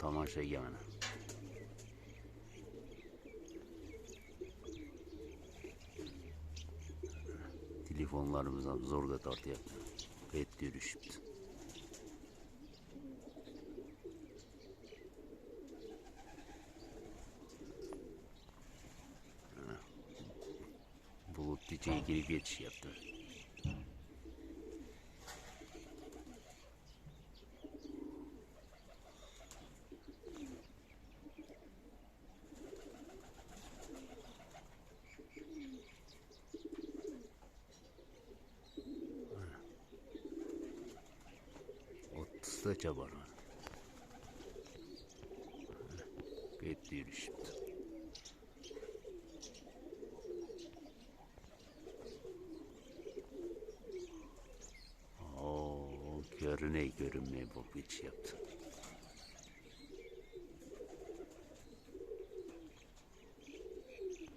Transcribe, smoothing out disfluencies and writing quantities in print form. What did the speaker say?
Tomoshaga mana. Telefonlarimiz ham zo'rga tortyapti. Qayerda yurishibdi. Bulut ichiga kirib ketishyapti. O'ttiztacha bor. Qayerda yurishibdi. Ko'rinmay bo'lib ketishyapti.